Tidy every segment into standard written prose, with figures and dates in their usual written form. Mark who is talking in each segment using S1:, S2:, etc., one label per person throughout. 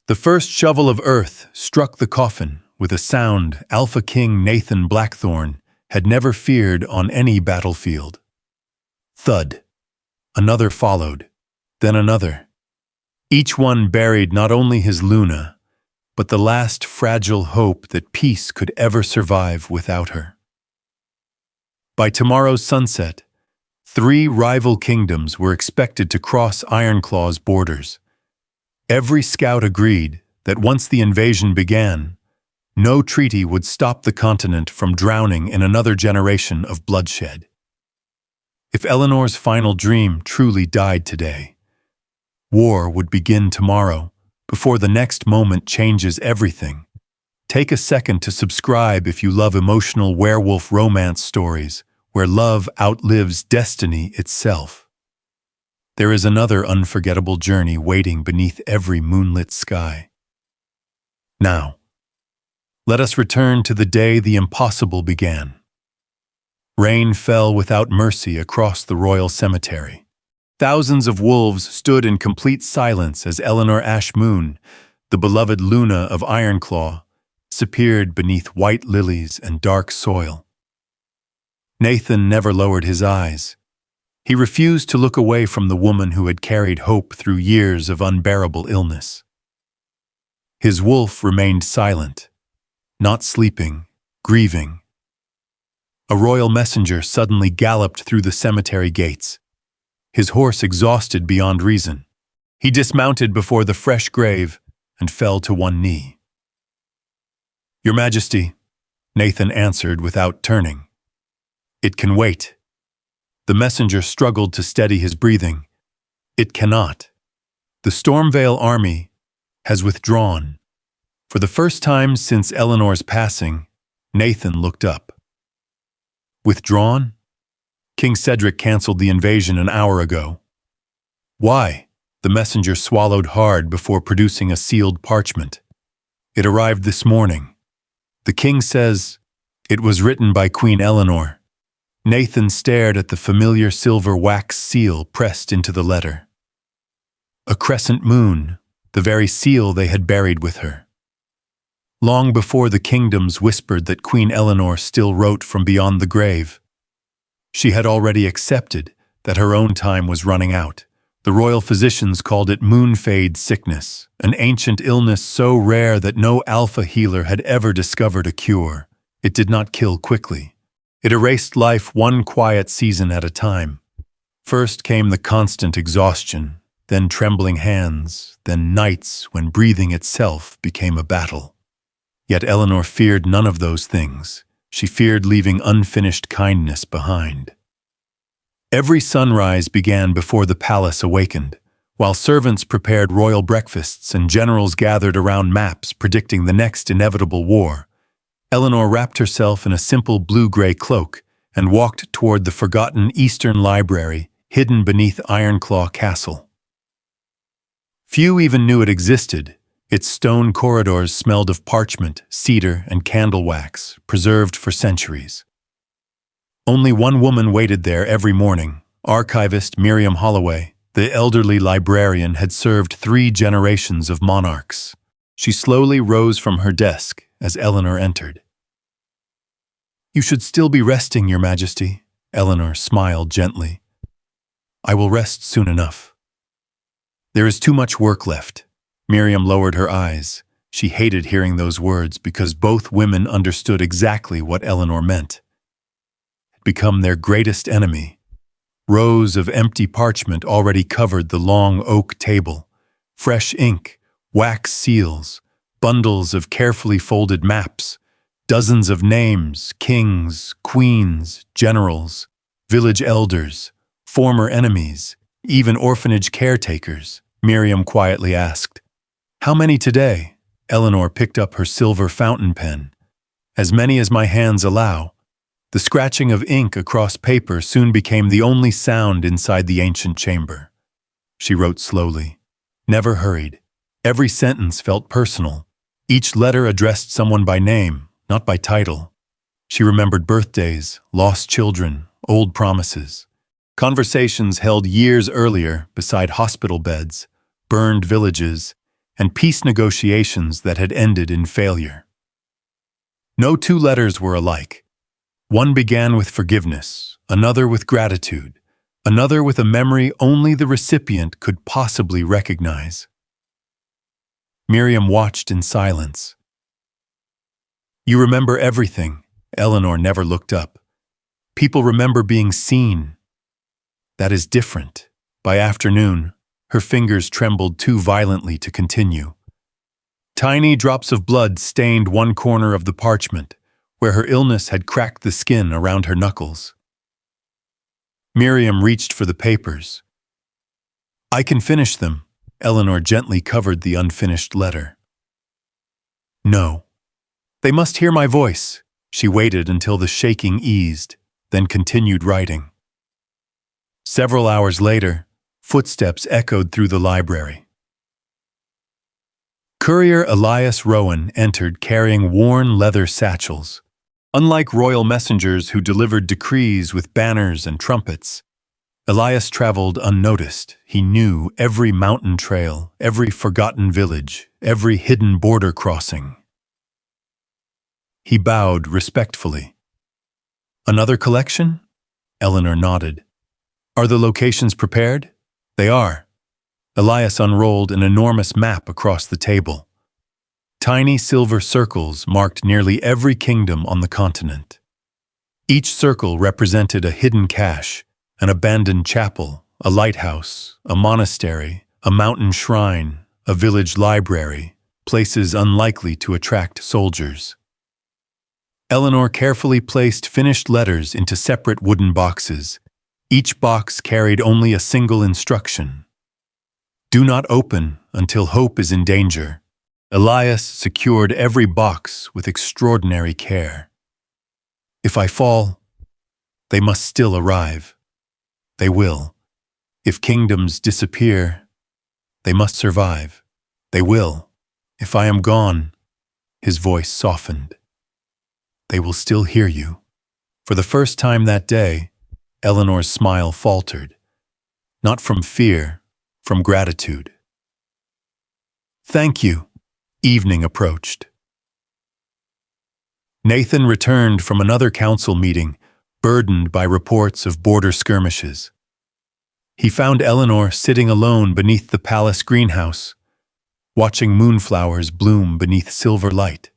S1: The first shovel of earth struck the coffin with a sound Alpha King Nathan Blackthorne had never feared on any battlefield. Thud. Another followed, then another. Each one buried not only his Luna, but the last fragile hope that peace could ever survive without her. By tomorrow's sunset, 3 rival kingdoms were expected to cross Ironclaw's borders. Every scout agreed that once the invasion began, no treaty would stop the continent from drowning in another generation of bloodshed. If Eleanor's final dream truly died today, war would begin tomorrow, before the next moment changes everything. Take a second to subscribe if you love emotional werewolf romance stories where love outlives destiny itself. There is another unforgettable journey waiting beneath every moonlit sky. Now, let us return to the day the impossible began. Rain fell without mercy across the royal cemetery. Thousands of wolves stood in complete silence as Eleanor Ashmoon, the beloved Luna of Ironclaw, disappeared beneath white lilies and dark soil. Nathan never lowered his eyes. He refused to look away from the woman who had carried hope through years of unbearable illness. His wolf remained silent, not sleeping, grieving. A royal messenger suddenly galloped through the cemetery gates, his horse exhausted beyond reason. He dismounted before the fresh grave and fell to one knee. "Your Majesty," Nathan answered without turning. "It can wait." The messenger struggled to steady his breathing. "It cannot. The Stormvale army has withdrawn." For the first time since Eleanor's passing, Nathan looked up. "Withdrawn? King Cedric canceled the invasion an hour ago." "Why?" The messenger swallowed hard before producing a sealed parchment. "It arrived this morning. The king says it was written by Queen Eleanor." Nathan stared at the familiar silver wax seal pressed into the letter. A crescent moon, the very seal they had buried with her. Long before the kingdoms whispered that Queen Eleanor still wrote from beyond the grave, she had already accepted that her own time was running out. The royal physicians called it moonfade sickness, an ancient illness so rare that no alpha healer had ever discovered a cure. It did not kill quickly. It erased life one quiet season at a time. First came the constant exhaustion, then trembling hands, then nights when breathing itself became a battle. Yet Eleanor feared none of those things. She feared leaving unfinished kindness behind. Every sunrise began before the palace awakened, while servants prepared royal breakfasts and generals gathered around maps predicting the next inevitable war. Eleanor wrapped herself in a simple blue-gray cloak and walked toward the forgotten Eastern Library hidden beneath Ironclaw Castle. Few even knew it existed. Its stone corridors smelled of parchment, cedar, and candle wax, preserved for centuries. Only one woman waited there every morning, archivist Miriam Holloway. The elderly librarian had served 3 generations of monarchs. She slowly rose from her desk as Eleanor entered. "You should still be resting, Your Majesty," Eleanor smiled gently. "I will rest soon enough." "There is too much work left." Miriam lowered her eyes. She hated hearing those words because both women understood exactly what Eleanor meant. It had become their greatest enemy. Rows of empty parchment already covered the long oak table. Fresh ink, wax seals, bundles of carefully folded maps, dozens of names, kings, queens, generals, village elders, former enemies, even orphanage caretakers. Miriam quietly asked, "How many today?" Eleanor picked up her silver fountain pen. "As many as my hands allow." The scratching of ink across paper soon became the only sound inside the ancient chamber. She wrote slowly, never hurried. Every sentence felt personal. Each letter addressed someone by name, not by title. She remembered birthdays, lost children, old promises. Conversations held years earlier beside hospital beds, burned villages, and peace negotiations that had ended in failure. No two letters were alike. One began with forgiveness, another with gratitude, another with a memory only the recipient could possibly recognize. Miriam watched in silence. "You remember everything." Eleanor never looked up. "People remember being seen. That is different." By afternoon, her fingers trembled too violently to continue. Tiny drops of blood stained one corner of the parchment, where her illness had cracked the skin around her knuckles. Miriam reached for the papers. "I can finish them." Eleanor gently covered the unfinished letter. "No. They must hear my voice." She waited until the shaking eased, then continued writing. Several hours later, footsteps echoed through the library. Courier Elias Rowan entered carrying worn leather satchels. Unlike royal messengers who delivered decrees with banners and trumpets, Elias traveled unnoticed. He knew every mountain trail, every forgotten village, every hidden border crossing. He bowed respectfully. "Another collection?" Eleanor nodded. "Are the locations prepared?" "They are." Elias unrolled an enormous map across the table. Tiny silver circles marked nearly every kingdom on the continent. Each circle represented a hidden cache, an abandoned chapel, a lighthouse, a monastery, a mountain shrine, a village library, places unlikely to attract soldiers. Eleanor carefully placed finished letters into separate wooden boxes. Each box carried only a single instruction: "Do not open until hope is in danger." Elias secured every box with extraordinary care. "If I fall, they must still arrive. They will. If kingdoms disappear, they must survive. They will. If I am gone," his voice softened, "they will still hear you." For the first time that day, Eleanor's smile faltered. Not from fear, from gratitude. "Thank you." Evening approached. Nathan returned from another council meeting, burdened by reports of border skirmishes. He found Eleanor sitting alone beneath the palace greenhouse, watching moonflowers bloom beneath silver light.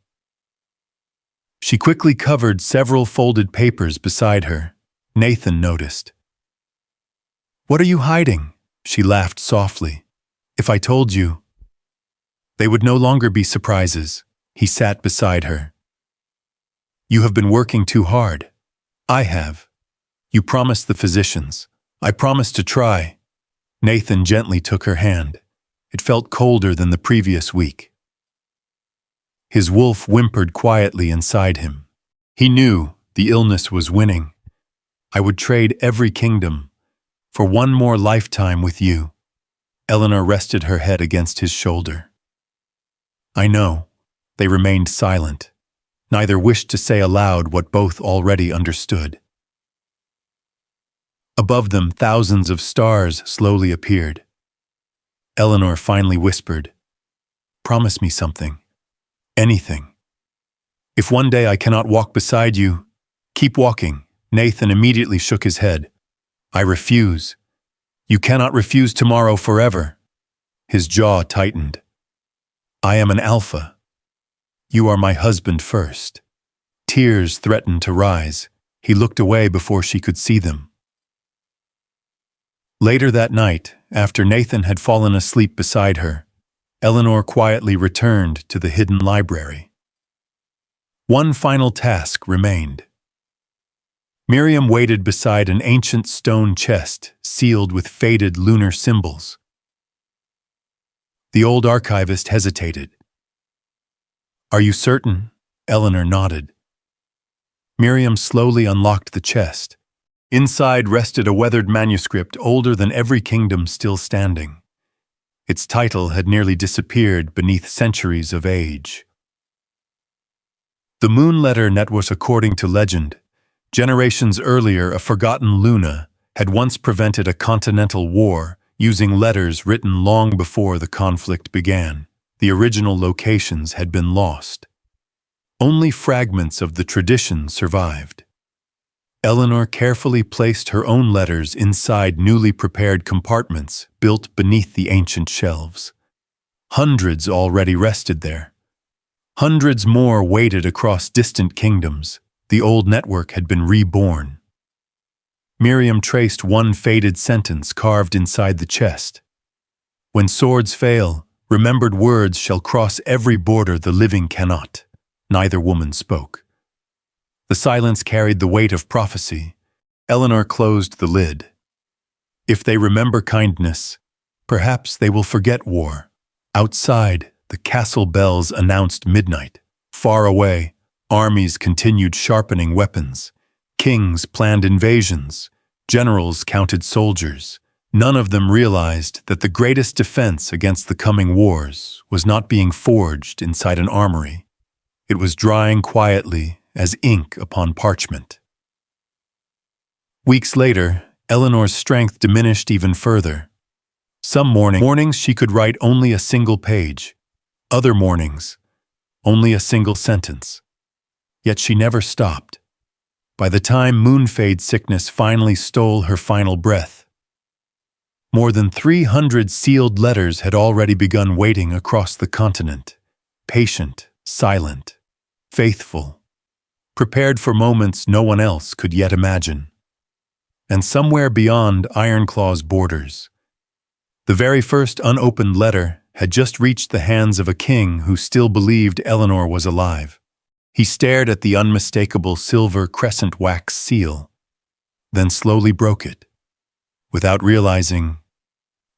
S1: She quickly covered several folded papers beside her. Nathan noticed. "What are you hiding?" She laughed softly. "If I told you, they would no longer be surprises." He sat beside her. "You have been working too hard." "I have. You promised the physicians. I promised to try." Nathan gently took her hand. It felt colder than the previous week. His wolf whimpered quietly inside him. He knew the illness was winning. "I would trade every kingdom for one more lifetime with you." Eleanor rested her head against his shoulder. "I know." They remained silent. Neither wished to say aloud what both already understood. Above them, thousands of stars slowly appeared. Eleanor finally whispered, "Promise me something. Anything. If one day I cannot walk beside you, keep walking." Nathan immediately shook his head. "I refuse." "You cannot refuse tomorrow forever." His jaw tightened. "I am an alpha. You are my husband first." Tears threatened to rise. He looked away before she could see them. Later that night, after Nathan had fallen asleep beside her, Eleanor quietly returned to the hidden library. One final task remained. Miriam waited beside an ancient stone chest sealed with faded lunar symbols. The old archivist hesitated. "Are you certain?" Eleanor nodded. Miriam slowly unlocked the chest. Inside rested a weathered manuscript older than every kingdom still standing. Its title had nearly disappeared beneath centuries of age. The moon letter net was, according to legend, generations earlier a forgotten Luna had once prevented a continental war using letters written long before the conflict began. The original locations had been lost. Only fragments of the tradition survived. Eleanor carefully placed her own letters inside newly prepared compartments built beneath the ancient shelves. Hundreds already rested there. Hundreds more waited across distant kingdoms. The old network had been reborn. Miriam traced one faded sentence carved inside the chest. When swords fail, remembered words shall cross every border the living cannot. Neither woman spoke. The silence carried the weight of prophecy. Eleanor closed the lid. If they remember kindness, perhaps they will forget war. Outside, the castle bells announced midnight. Far away, armies continued sharpening weapons. Kings planned invasions. Generals counted soldiers. None of them realized that the greatest defense against the coming wars was not being forged inside an armory. It was drying quietly as ink upon parchment. Weeks later, Eleanor's strength diminished even further. Some mornings she could write only a single page. Other mornings, only a single sentence. Yet she never stopped. By the time moonfade sickness finally stole her final breath, more than 300 sealed letters had already begun waiting across the continent. Patient, silent, faithful, prepared for moments no one else could yet imagine. And somewhere beyond Ironclaw's borders, the very first unopened letter had just reached the hands of a king who still believed Eleanor was alive. He stared at the unmistakable silver crescent wax seal, then slowly broke it. Without realizing,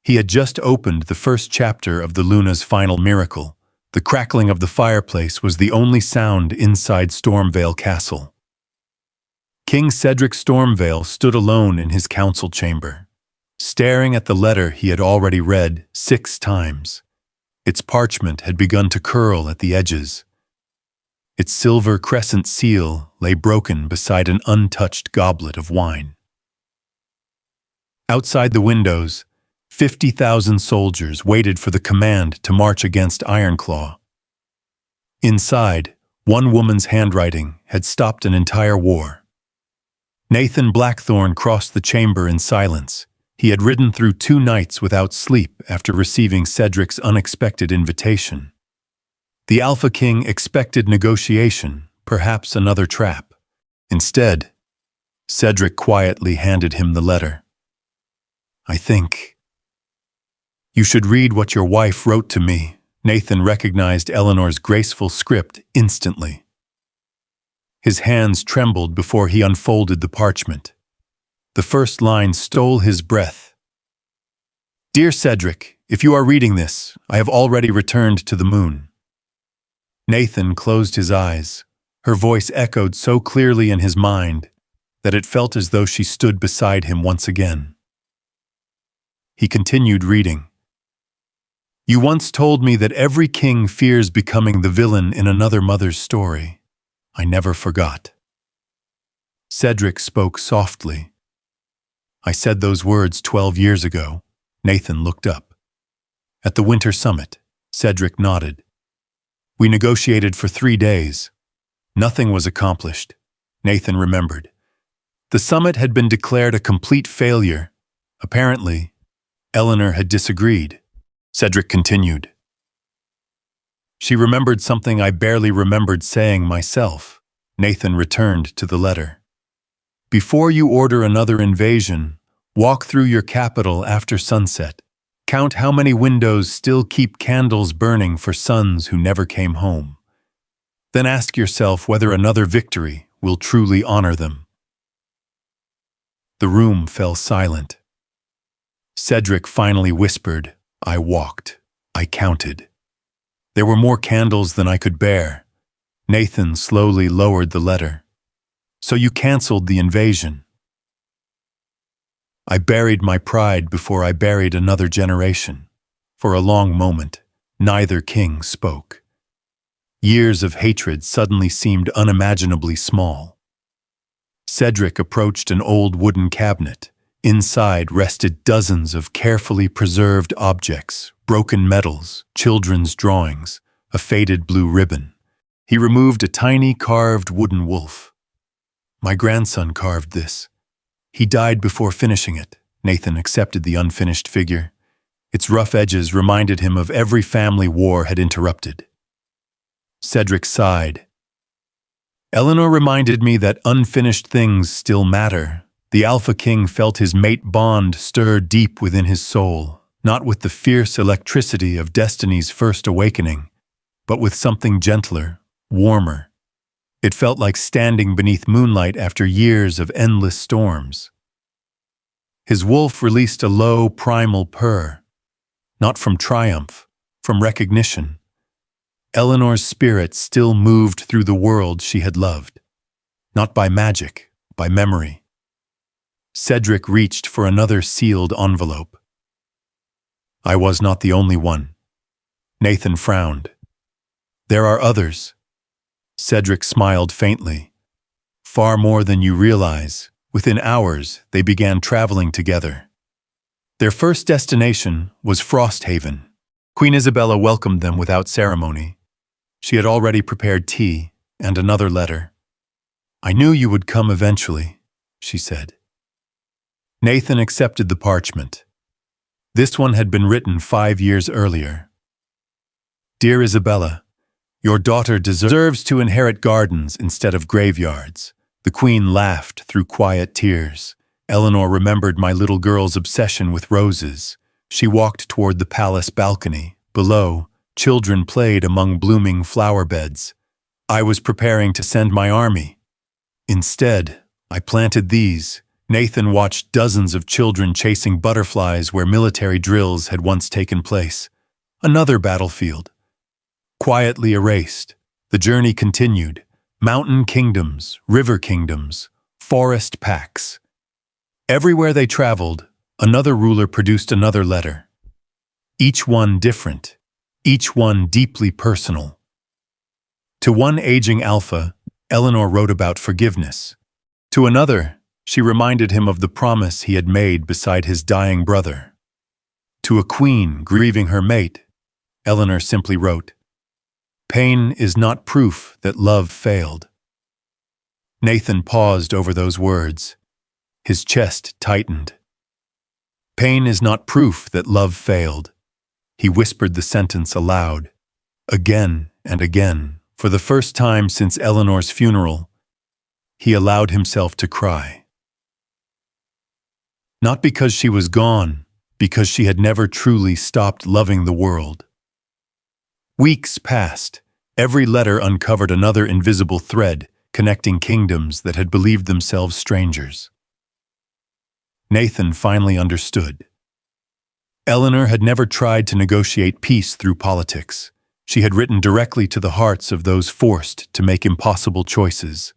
S1: he had just opened the first chapter of the Luna's final miracle. The crackling of the fireplace was the only sound inside Stormvale Castle. King Cedric Stormvale stood alone in his council chamber, staring at the letter he had already read 6 times. Its parchment had begun to curl at the edges. Its silver crescent seal lay broken beside an untouched goblet of wine. Outside the windows, 50,000 soldiers waited for the command to march against Ironclaw. Inside, one woman's handwriting had stopped an entire war. Nathan Blackthorne crossed the chamber in silence. He had ridden through 2 nights without sleep after receiving Cedric's unexpected invitation. The Alpha King expected negotiation, perhaps another trap. Instead, Cedric quietly handed him the letter. "I think you should read what your wife wrote to me." Nathan recognized Eleanor's graceful script instantly. His hands trembled before he unfolded the parchment. The first line stole his breath. "Dear Cedric, if you are reading this, I have already returned to the moon." Nathan closed his eyes. Her voice echoed so clearly in his mind that it felt as though she stood beside him once again. He continued reading. "You once told me that every king fears becoming the villain in another mother's story. I never forgot." Cedric spoke softly. "I said those words 12 years ago." Nathan looked up. "At the Winter Summit." Cedric nodded. "We negotiated for 3 days. Nothing was accomplished." Nathan remembered. The summit had been declared a complete failure. Apparently, Eleanor had disagreed. Cedric continued. "She remembered something I barely remembered saying myself." Nathan returned to the letter. "Before you order another invasion, walk through your capital after sunset. Count how many windows still keep candles burning for sons who never came home. Then ask yourself whether another victory will truly honor them." The room fell silent. Cedric finally whispered, "I walked. I counted. There were more candles than I could bear." Nathan slowly lowered the letter. "So you canceled the invasion." "I buried my pride before I buried another generation." For a long moment, neither king spoke. Years of hatred suddenly seemed unimaginably small. Cedric approached an old wooden cabinet. Inside rested dozens of carefully preserved objects, broken medals, children's drawings, a faded blue ribbon. He removed a tiny carved wooden wolf. My grandson carved this. He died before finishing it. Nathan accepted the unfinished figure. Its rough edges reminded him of every family war had interrupted. Cedric sighed. Eleanor reminded me that unfinished things still matter. The Alpha King felt his mate bond stir deep within his soul, not with the fierce electricity of destiny's first awakening, but with something gentler, warmer. It felt like standing beneath moonlight after years of endless storms. His wolf released a low, primal purr, not from triumph, from recognition. Eleanor's spirit still moved through the world she had loved, not by magic, by memory. Cedric reached for another sealed envelope. I was not the only one. Nathan frowned. There are others. Cedric smiled faintly. Far more than you realize. Within hours, they began traveling together. Their first destination was Frosthaven. Queen Isabella welcomed them without ceremony. She had already prepared tea and another letter. I knew you would come eventually, she said. Nathan accepted the parchment. This one had been written 5 years earlier. Dear Isabella, your daughter deserves to inherit gardens instead of graveyards. The Queen laughed through quiet tears. Eleanor remembered my little girl's obsession with roses. She walked toward the palace balcony. Below, children played among blooming flower beds. I was preparing to send my army. Instead, I planted these. Nathan watched dozens of children chasing butterflies where military drills had once taken place. Another battlefield. Quietly erased, the journey continued. Mountain kingdoms, river kingdoms, forest pacts. Everywhere they traveled, another ruler produced another letter. Each one different, each one deeply personal. To one aging alpha, Eleanor wrote about forgiveness. To another, she reminded him of the promise he had made beside his dying brother. To a queen grieving her mate, Eleanor simply wrote, Pain is not proof that love failed. Nathan paused over those words. His chest tightened. Pain is not proof that love failed. He whispered the sentence aloud. Again and again, for the first time since Eleanor's funeral, he allowed himself to cry. Not because she was gone, because she had never truly stopped loving the world. Weeks passed. Every letter uncovered another invisible thread connecting kingdoms that had believed themselves strangers. Nathan finally understood. Eleanor had never tried to negotiate peace through politics. She had written directly to the hearts of those forced to make impossible choices.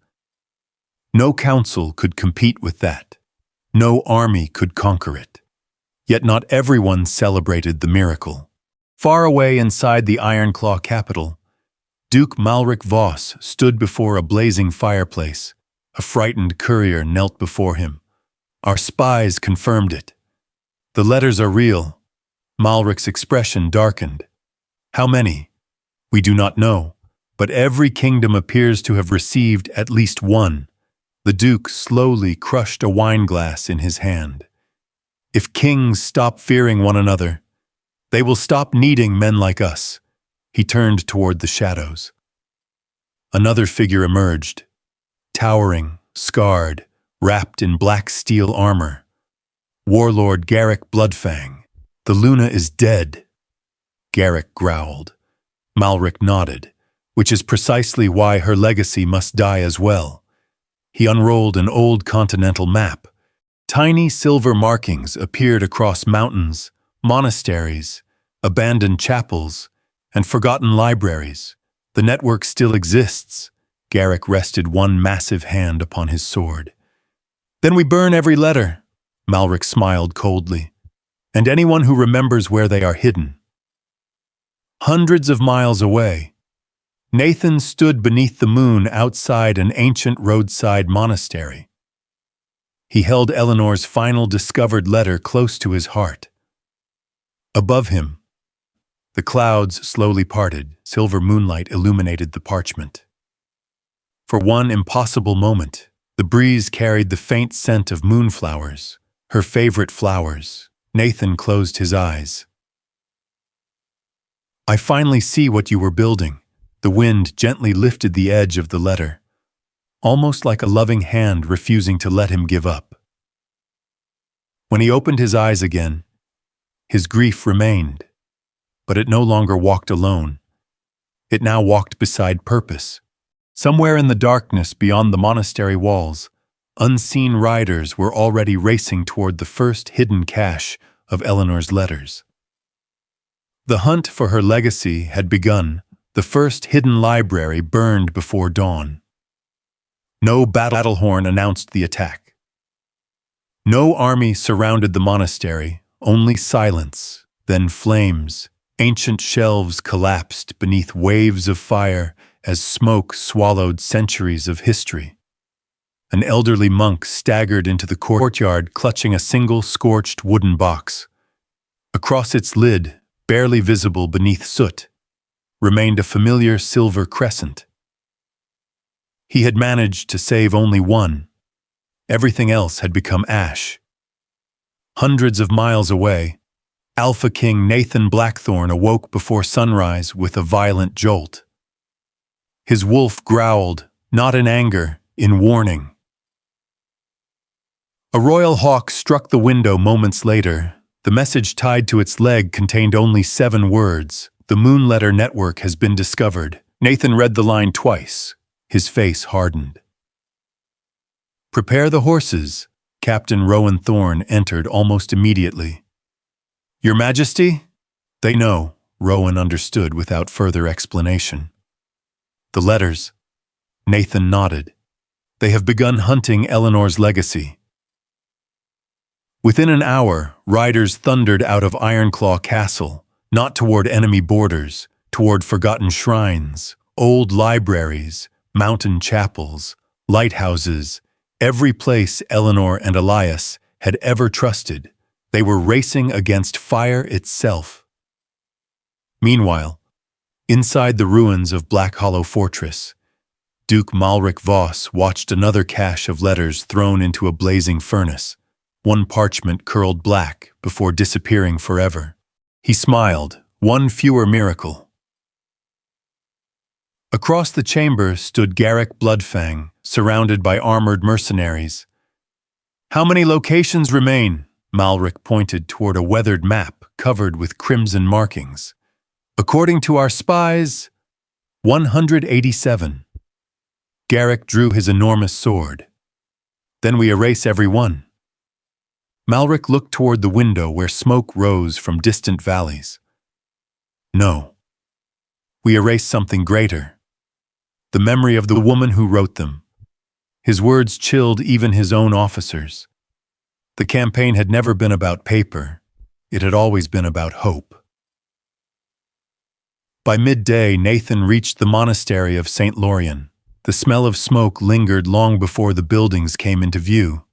S1: No council could compete with that. No army could conquer it. Yet not everyone celebrated the miracle. Far away inside the Ironclaw capital, Duke Malric Voss stood before a blazing fireplace. A frightened courier knelt before him. Our spies confirmed it. The letters are real. Malric's expression darkened. How many? We do not know, but every kingdom appears to have received at least one. The Duke slowly crushed a wineglass in his hand. If kings stop fearing one another, they will stop needing men like us. He turned toward the shadows. Another figure emerged, towering, scarred, wrapped in black steel armor. Warlord Garrick Bloodfang. The Luna is dead. Garrick growled. Malric nodded, which is precisely why her legacy must die as well. He unrolled an old continental map. Tiny silver markings appeared across mountains, monasteries, abandoned chapels, and forgotten libraries. The network still exists. Garrick rested one massive hand upon his sword. Then we burn every letter, Malric smiled coldly, and anyone who remembers where they are hidden. Hundreds of miles away, Nathan stood beneath the moon outside an ancient roadside monastery. He held Eleanor's final discovered letter close to his heart. Above him, The clouds slowly parted, silver moonlight illuminated the parchment. For one impossible moment, the breeze carried the faint scent of moonflowers, her favorite flowers. Nathan closed his eyes. I finally see what you were building. The wind gently lifted the edge of the letter, almost like a loving hand refusing to let him give up. When he opened his eyes again, his grief remained, but it no longer walked alone. It now walked beside purpose. Somewhere in the darkness beyond the monastery walls, unseen riders were already racing toward the first hidden cache of Eleanor's letters. The hunt for her legacy had begun. The first hidden library burned before dawn. No battle horn announced the attack. No army surrounded the monastery, only silence, then flames. Ancient shelves collapsed beneath waves of fire as smoke swallowed centuries of history. An elderly monk staggered into the courtyard clutching a single scorched wooden box. Across its lid, barely visible beneath soot, remained a familiar silver crescent. He had managed to save only one. Everything else had become ash. Hundreds of miles away, Alpha King Nathan Blackthorn awoke before sunrise with a violent jolt. His wolf growled, not in anger, in warning. A royal hawk struck the window moments later. The message tied to its leg contained only 7 words. The Moonletter Network has been discovered. Nathan read the line twice. His face hardened. Prepare the horses. Captain Rowan Thorne entered almost immediately. Your Majesty? They know, Rowan understood without further explanation. The letters. Nathan nodded. They have begun hunting Eleanor's legacy. Within an hour, riders thundered out of Ironclaw Castle, not toward enemy borders, toward forgotten shrines, old libraries, mountain chapels, lighthouses, every place Eleanor and Elias had ever trusted. They were racing against fire itself. Meanwhile, inside the ruins of Black Hollow Fortress, Duke Malric Voss watched another cache of letters thrown into a blazing furnace. One parchment curled black before disappearing forever. He smiled, one fewer miracle. Across the chamber stood Garrick Bloodfang, surrounded by armored mercenaries. How many locations remain? Malric pointed toward a weathered map covered with crimson markings. According to our spies, 187. Garrick drew his enormous sword. Then we erase every one. Malric looked toward the window where smoke rose from distant valleys. No. We erase something greater. The memory of the woman who wrote them. His words chilled even his own officers. The campaign had never been about paper. It had always been about hope. By midday, Nathan reached the monastery of St. Lorien. The smell of smoke lingered long before the buildings came into view.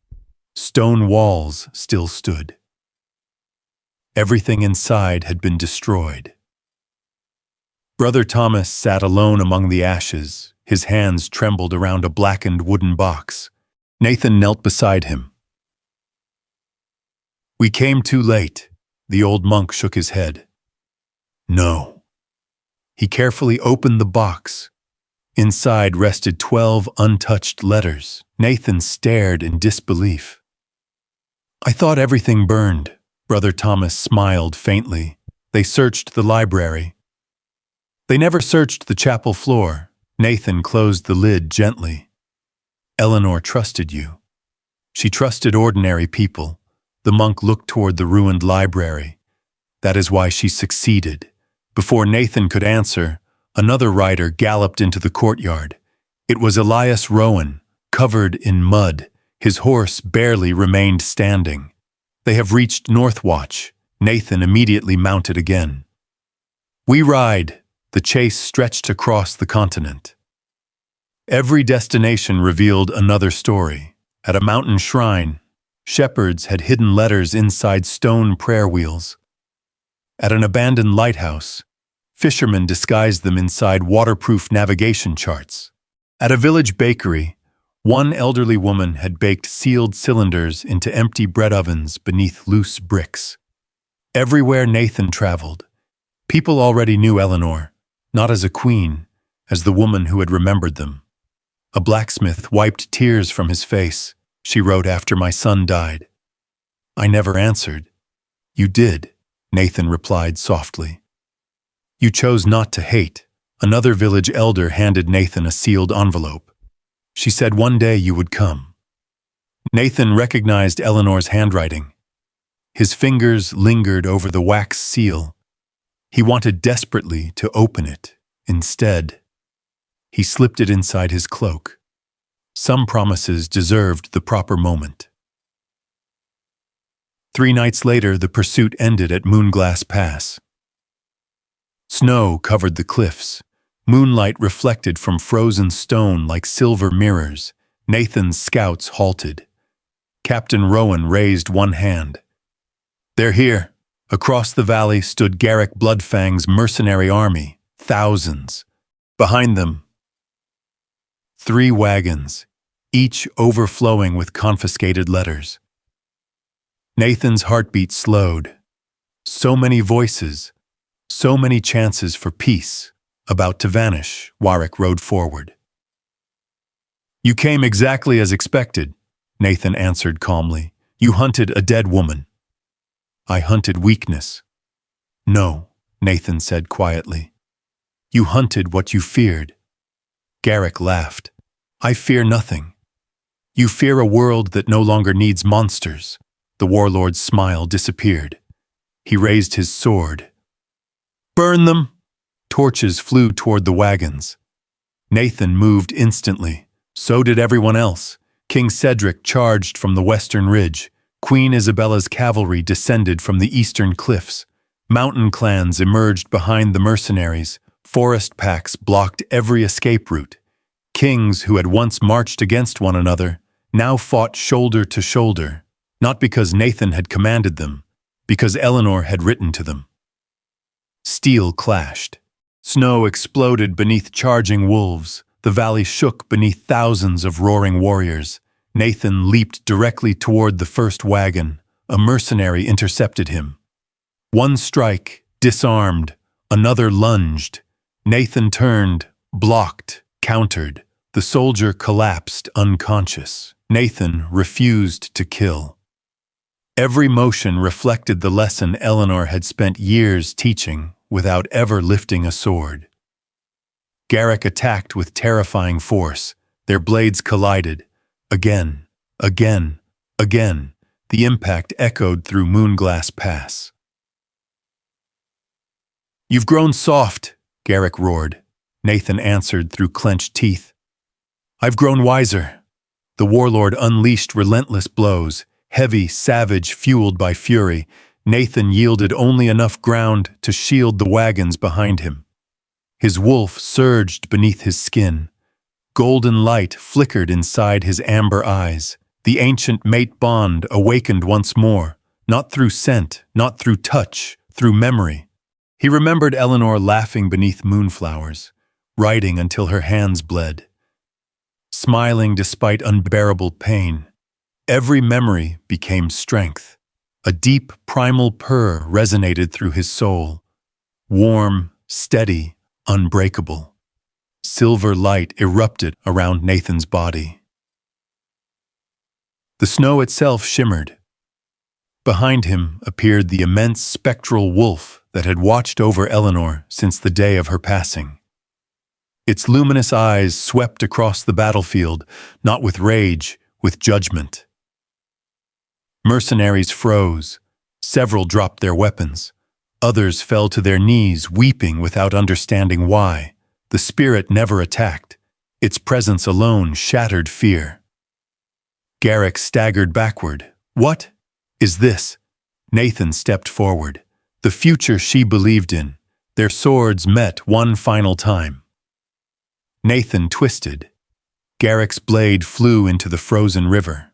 S1: Stone walls still stood. Everything inside had been destroyed. Brother Thomas sat alone among the ashes. His hands trembled around a blackened wooden box. Nathan knelt beside him. We came too late. The old monk shook his head. No. He carefully opened the box. Inside rested 12 untouched letters. Nathan stared in disbelief. I thought everything burned. Brother Thomas smiled faintly. They searched the library. They never searched the chapel floor. Nathan closed the lid gently. Eleanor trusted you. She trusted ordinary people. The monk looked toward the ruined library. That is why she succeeded. Before Nathan could answer, another rider galloped into the courtyard. It was Elias Rowan, covered in mud. His horse barely remained standing. They have reached Northwatch. Nathan immediately mounted again. We ride. The chase stretched across the continent. Every destination revealed another story. At a mountain shrine, shepherds had hidden letters inside stone prayer wheels. At an abandoned lighthouse, Fishermen disguised them inside waterproof navigation charts. At a village bakery, one elderly woman had baked sealed cylinders into empty bread ovens beneath loose bricks. Everywhere Nathan traveled, people already knew Eleanor, not as a queen, as the woman who had remembered them. A blacksmith wiped tears from his face. She wrote after my son died. I never answered. You did, Nathan replied softly. You chose not to hate. Another village elder handed Nathan a sealed envelope. She said one day you would come. Nathan recognized Eleanor's handwriting. His fingers lingered over the wax seal. He wanted desperately to open it. Instead, he slipped it inside his cloak. Some promises deserved the proper moment. 3 nights later, the pursuit ended at Moonglass Pass. Snow covered the cliffs. Moonlight reflected from frozen stone like silver mirrors. Nathan's scouts halted. Captain Rowan raised one hand. They're here. Across the valley stood Garrick Bloodfang's mercenary army, thousands. Behind them, 3 wagons, each overflowing with confiscated letters. Nathan's heartbeat slowed. So many voices, so many chances for peace, about to vanish. Warwick rode forward. You came exactly as expected, Nathan answered calmly. You hunted a dead woman. I hunted weakness. No, Nathan said quietly. You hunted what you feared. Garrick laughed. I fear nothing. You fear a world that no longer needs monsters. The warlord's smile disappeared. He raised his sword. Burn them! Torches flew toward the wagons. Nathan moved instantly. So did everyone else. King Cedric charged from the western ridge. Queen Isabella's cavalry descended from the eastern cliffs. Mountain clans emerged behind the mercenaries. Forest packs blocked every escape route. Kings who had once marched against one another now fought shoulder to shoulder, not because Nathan had commanded them, because Eleanor had written to them. Steel clashed. Snow exploded beneath charging wolves. The valley shook beneath thousands of roaring warriors. Nathan leaped directly toward the first wagon. A mercenary intercepted him. One strike, disarmed. Another lunged. Nathan turned, blocked, countered. The soldier collapsed unconscious. Nathan refused to kill. Every motion reflected the lesson Eleanor had spent years teaching without ever lifting a sword. Garrick attacked with terrifying force. Their blades collided. Again, again, again. The impact echoed through Moonglass Pass. You've grown soft, Garrick roared. Nathan answered through clenched teeth. I've grown wiser. The warlord unleashed relentless blows, heavy, savage, fueled by fury. Nathan yielded only enough ground to shield the wagons behind him. His wolf surged beneath his skin. Golden light flickered inside his amber eyes. The ancient mate bond awakened once more, not through scent, not through touch, through memory. He remembered Eleanor laughing beneath moonflowers, writing until her hands bled, smiling despite unbearable pain. Every memory became strength. A deep, primal purr resonated through his soul, warm, steady, unbreakable. Silver light erupted around Nathan's body. The snow itself shimmered. Behind him appeared the immense spectral wolf that had watched over Eleanor since the day of her passing. Its luminous eyes swept across the battlefield, not with rage, with judgment. Mercenaries froze. Several dropped their weapons. Others fell to their knees, weeping without understanding why. The spirit never attacked. Its presence alone shattered fear. Garrick staggered backward. What is this? Nathan stepped forward. The future she believed in. Their swords met one final time. Nathan twisted. Garrick's blade flew into the frozen river.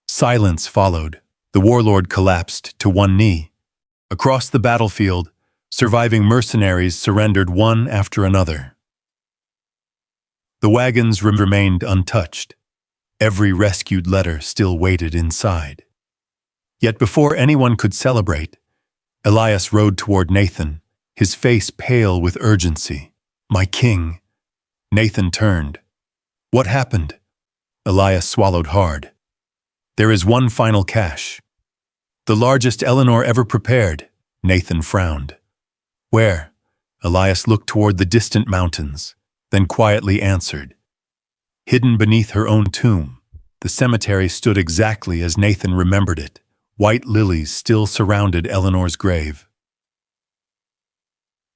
S1: Silence followed. The warlord collapsed to one knee. Across the battlefield, Surviving mercenaries surrendered one after another. The wagons remained untouched. Every rescued letter still waited inside. Yet before anyone could celebrate, Elias rode toward Nathan, his face pale with urgency. "My king." Nathan turned. "What happened?" Elias swallowed hard. "There is one final cache." "The largest Eleanor ever prepared." Nathan frowned. "Where?" Elias looked toward the distant mountains, then quietly answered. "Hidden beneath her own tomb." The cemetery stood exactly as Nathan remembered it. White lilies still surrounded Eleanor's grave.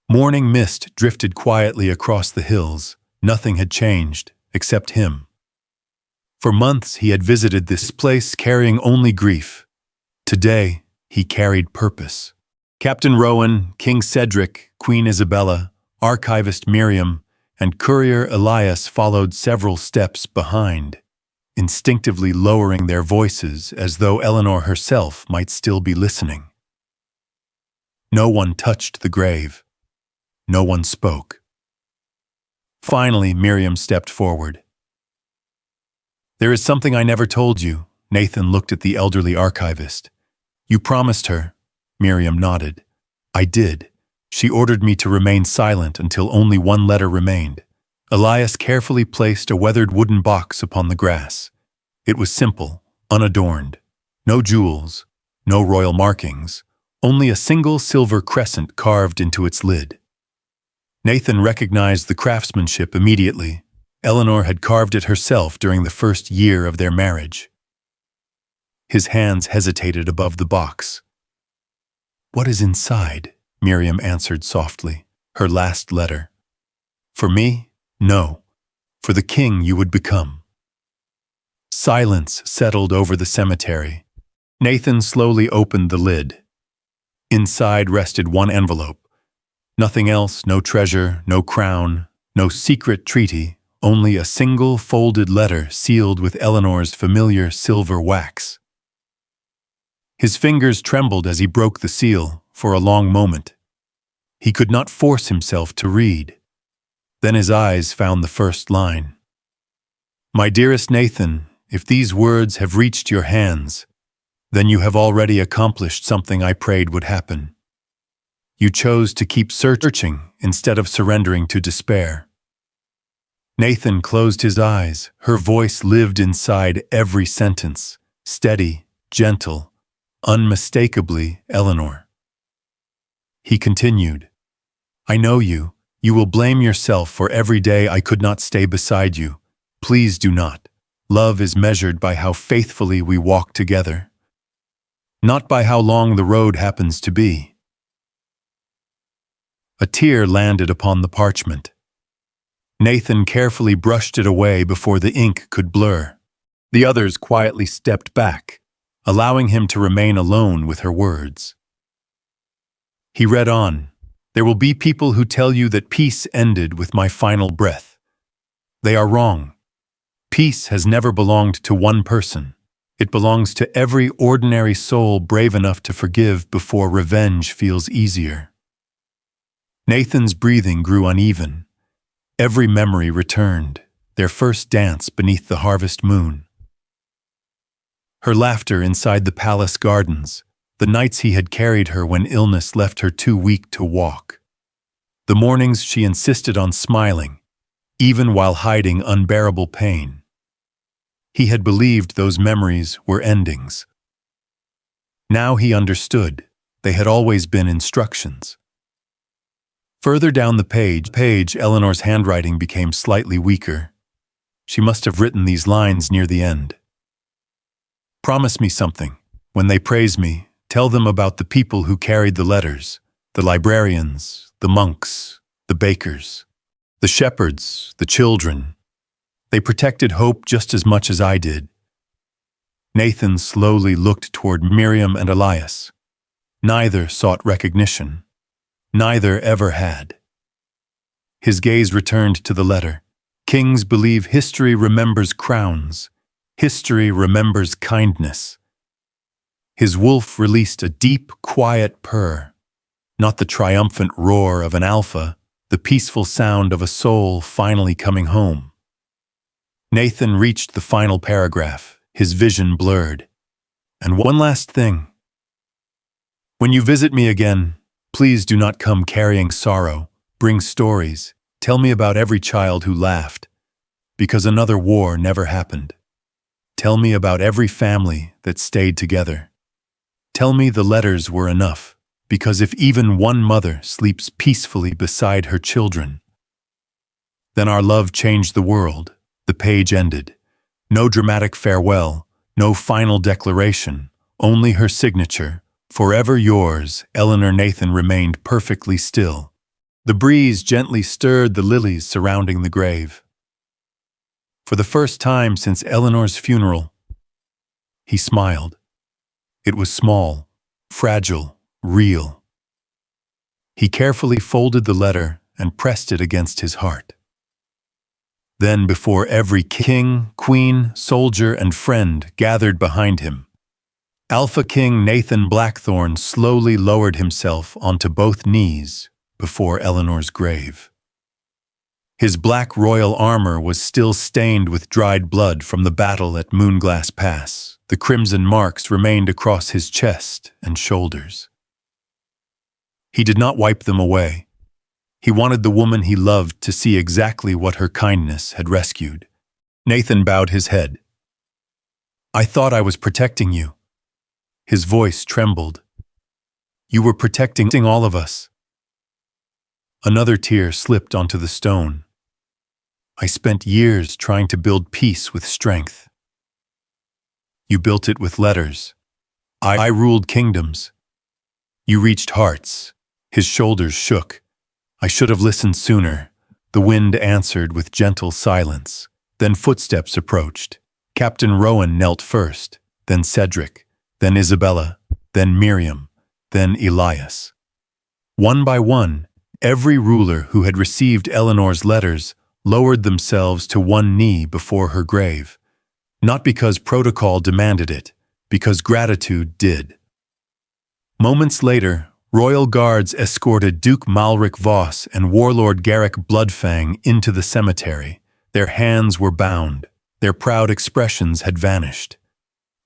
S1: Morning mist drifted quietly across the hills. Nothing had changed, except him. For months he had visited this place carrying only grief. Today, he carried purpose. Captain Rowan, King Cedric, Queen Isabella, Archivist Miriam, and Courier Elias followed several steps behind, instinctively lowering their voices as though Eleanor herself might still be listening. No one touched the grave. No one spoke. Finally, Miriam stepped forward. "There is something I never told you." Nathan looked at the elderly archivist. "You promised her." Miriam nodded. "I did. She ordered me to remain silent until only one letter remained." Elias carefully placed a weathered wooden box upon the grass. It was simple, unadorned. No jewels, no royal markings, only a single silver crescent carved into its lid. Nathan recognized the craftsmanship immediately. Eleanor had carved it herself during the first year of their marriage. His hands hesitated above the box. "What is inside?" Miriam answered softly. "Her last letter." "For me? No. For the king you would become." Silence settled over the cemetery. Nathan slowly opened the lid. Inside rested one envelope. Nothing else, no treasure, no crown, no secret treaty, only a single folded letter sealed with Eleanor's familiar silver wax. His fingers trembled as he broke the seal for a long moment. He could not force himself to read. Then his eyes found the first line. "My dearest Nathan, if these words have reached your hands, then you have already accomplished something I prayed would happen. You chose to keep searching instead of surrendering to despair." Nathan closed his eyes. Her voice lived inside every sentence, steady, gentle, unmistakably Eleanor. He continued, "I know you. You will blame yourself for every day I could not stay beside you. Please do not. Love is measured by how faithfully we walk together, not by how long the road happens to be." A tear landed upon the parchment. Nathan carefully brushed it away before the ink could blur. The others quietly stepped back, allowing him to remain alone with her words. He read on, "There will be people who tell you that peace ended with my final breath. They are wrong. Peace has never belonged to one person. It belongs to every ordinary soul brave enough to forgive before revenge feels easier." Nathan's breathing grew uneven. Every memory returned, their first dance beneath the harvest moon. Her laughter inside the palace gardens, the nights he had carried her when illness left her too weak to walk. The mornings she insisted on smiling, even while hiding unbearable pain. He had believed those memories were endings. Now he understood, they had always been instructions. Further down the page, Eleanor's handwriting became slightly weaker. She must have written these lines near the end. "Promise me something. When they praise me, tell them about the people who carried the letters, the librarians, the monks, the bakers, the shepherds, the children. They protected hope just as much as I did." Nathan slowly looked toward Miriam and Elias. Neither sought recognition. Neither ever had. His gaze returned to the letter. "Kings believe history remembers crowns. History remembers kindness." His wolf released a deep, quiet purr. not the triumphant roar of an alpha, the peaceful sound of a soul finally coming home. Nathan reached the final paragraph, his vision blurred. And one last thing. When you visit me again, please do not come carrying sorrow. Bring stories. Tell me about every child who laughed, because another war never happened. Tell me about every family that stayed together. Tell me the letters were enough, because if even one mother sleeps peacefully beside her children, then our love changed the world. The page ended. No dramatic farewell, no final declaration, only her signature. Forever yours, Eleanor. Nathan remained perfectly still. The breeze gently stirred the lilies surrounding the grave. For the first time since Eleanor's funeral, he smiled. It was small, fragile, real. He carefully folded the letter and pressed it against his heart. Then, before every king, queen, soldier, and friend gathered behind him, Alpha King Nathan Blackthorne slowly lowered himself onto both knees before Eleanor's grave. His black royal armor was still stained with dried blood from the battle at Moonglass Pass. The crimson marks remained across his chest and shoulders. He did not wipe them away. He wanted the woman he loved to see exactly what her kindness had rescued. Nathan bowed his head. I thought I was protecting you. His voice trembled. You were protecting all of us. Another tear slipped onto the stone. I spent years trying to build peace with strength. You built it with letters. I ruled kingdoms. You reached hearts. His shoulders shook. I should have listened sooner. The wind answered with gentle silence. Then footsteps approached. Captain Rowan knelt first, then Cedric, then Isabella, then Miriam, then Elias. One by one, every ruler who had received Eleanor's letters lowered themselves to one knee before her grave. Not because protocol demanded it, because gratitude did. Moments later, royal guards escorted Duke Malric Voss and Warlord Garrick Bloodfang into the cemetery. Their hands were bound. Their proud expressions had vanished.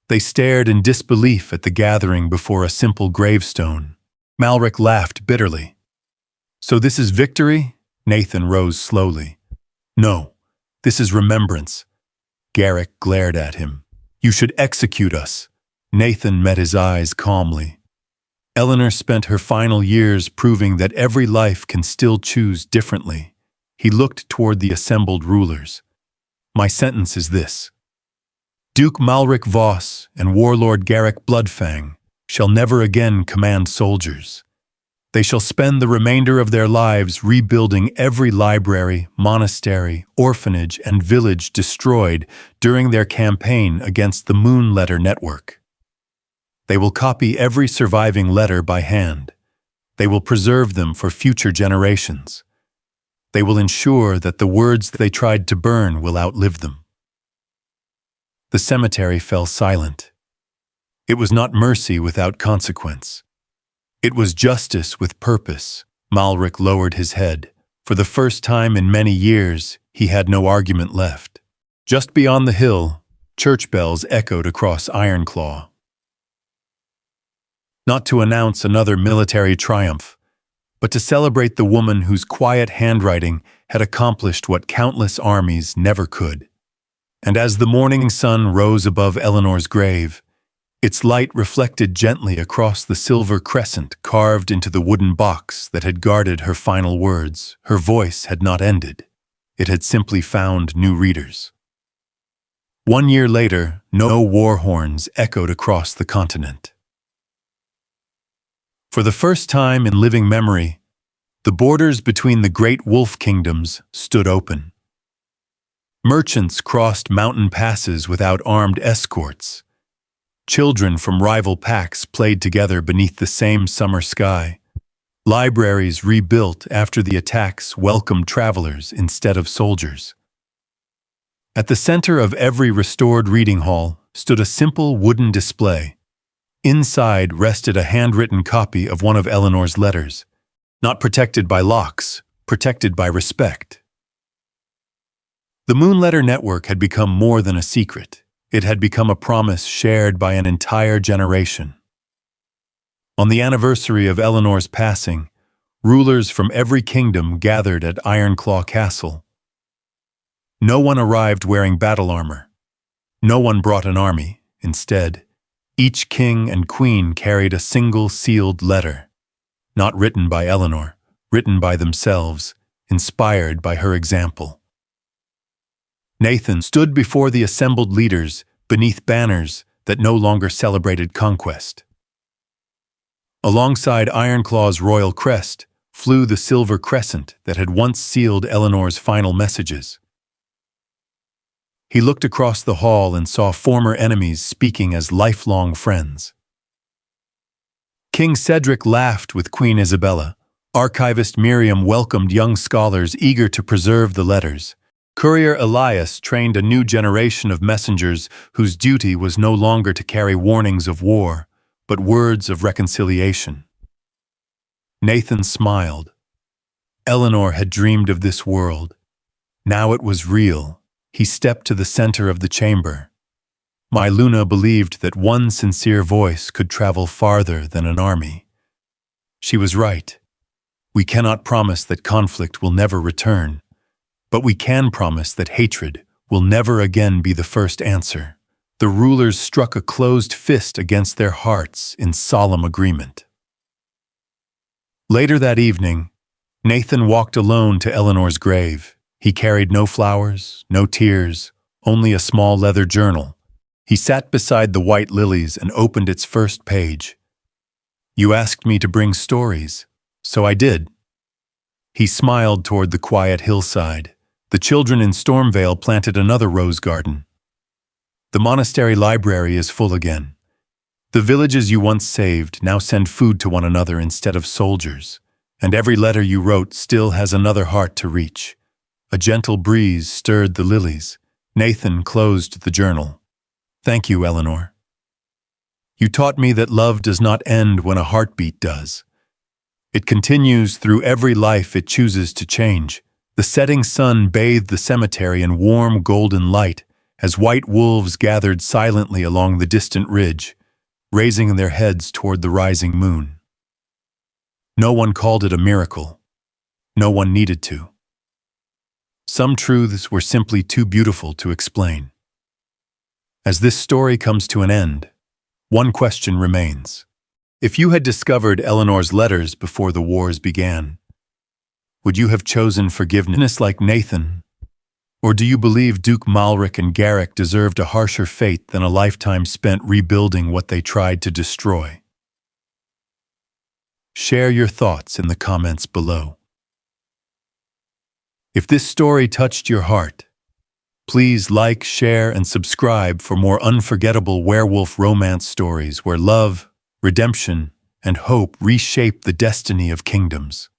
S1: They stared in disbelief at the gathering before a simple gravestone. Malric laughed bitterly. So this is victory? Nathan rose slowly. No, this is remembrance. Garrick glared at him. You should execute us. Nathan met his eyes calmly. Eleanor spent her final years proving that every life can still choose differently. He looked toward the assembled rulers. My sentence is this. Duke Malric Voss and Warlord Garrick Bloodfang shall never again command soldiers. They shall spend the remainder of their lives rebuilding every library, monastery, orphanage, and village destroyed during their campaign against the Moon Letter Network. They will copy every surviving letter by hand. They will preserve them for future generations. They will ensure that the words they tried to burn will outlive them. The cemetery fell silent. It was not mercy without consequence. It was justice with purpose. Malric lowered his head. For the first time in many years, he had no argument left. Just beyond the hill, church bells echoed across Ironclaw. Not to announce another military triumph, but to celebrate the woman whose quiet handwriting had accomplished what countless armies never could. And as the morning sun rose above Eleanor's grave, its light reflected gently across the silver crescent carved into the wooden box that had guarded her final words. Her voice had not ended. It had simply found new readers. 1 year later, no war horns echoed across the continent. For the first time in living memory, the borders between the great wolf kingdoms stood open. Merchants crossed mountain passes without armed escorts. Children from rival packs played together beneath the same summer sky. Libraries rebuilt after the attacks welcomed travelers instead of soldiers. At the center of every restored reading hall stood a simple wooden display, Inside rested a handwritten copy of one of Eleanor's letters, not protected by locks, protected by respect. The Moonletter Network had become more than a secret. It had become a promise shared by an entire generation. On the anniversary of Eleanor's passing, rulers from every kingdom gathered at Ironclaw Castle. No one arrived wearing battle armor. No one brought an army. Instead, each king and queen carried a single sealed letter, not written by Eleanor, written by themselves, inspired by her example. Nathan stood before the assembled leaders beneath banners that no longer celebrated conquest. Alongside Ironclaw's royal crest flew the silver crescent that had once sealed Eleanor's final messages. He looked across the hall and saw former enemies speaking as lifelong friends. King Cedric laughed with Queen Isabella. Archivist Miriam welcomed young scholars eager to preserve the letters. Courier Elias trained a new generation of messengers whose duty was no longer to carry warnings of war, but words of reconciliation. Nathan smiled. Eleanor had dreamed of this world. Now it was real. He stepped to the center of the chamber. My Luna believed that one sincere voice could travel farther than an army. She was right. We cannot promise that conflict will never return, but we can promise that hatred will never again be the first answer. The rulers struck a closed fist against their hearts in solemn agreement. Later that evening, Nathan walked alone to Eleanor's grave. He carried no flowers, no tears, only a small leather journal. He sat beside the white lilies and opened its first page. "You asked me to bring stories, so I did." He smiled toward the quiet hillside. The children in Stormvale planted another rose garden. The monastery library is full again. The villages you once saved now send food to one another instead of soldiers, and every letter you wrote still has another heart to reach. A gentle breeze stirred the lilies. Nathan closed the journal. "Thank you, Eleanor. You taught me that love does not end when a heartbeat does. It continues through every life it chooses to change." The setting sun bathed the cemetery in warm golden light as white wolves gathered silently along the distant ridge, raising their heads toward the rising moon. No one called it a miracle. No one needed to. Some truths were simply too beautiful to explain. As this story comes to an end, one question remains. If you had discovered Eleanor's letters before the wars began, would you have chosen forgiveness like Nathan? Or do you believe Duke Malric and Garrick deserved a harsher fate than a lifetime spent rebuilding what they tried to destroy? Share your thoughts in the comments below. If this story touched your heart, please like, share, and subscribe for more unforgettable werewolf romance stories where love, redemption, and hope reshape the destiny of kingdoms.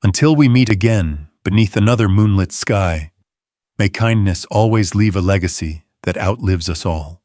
S1: Until we meet again beneath another moonlit sky, may kindness always leave a legacy that outlives us all.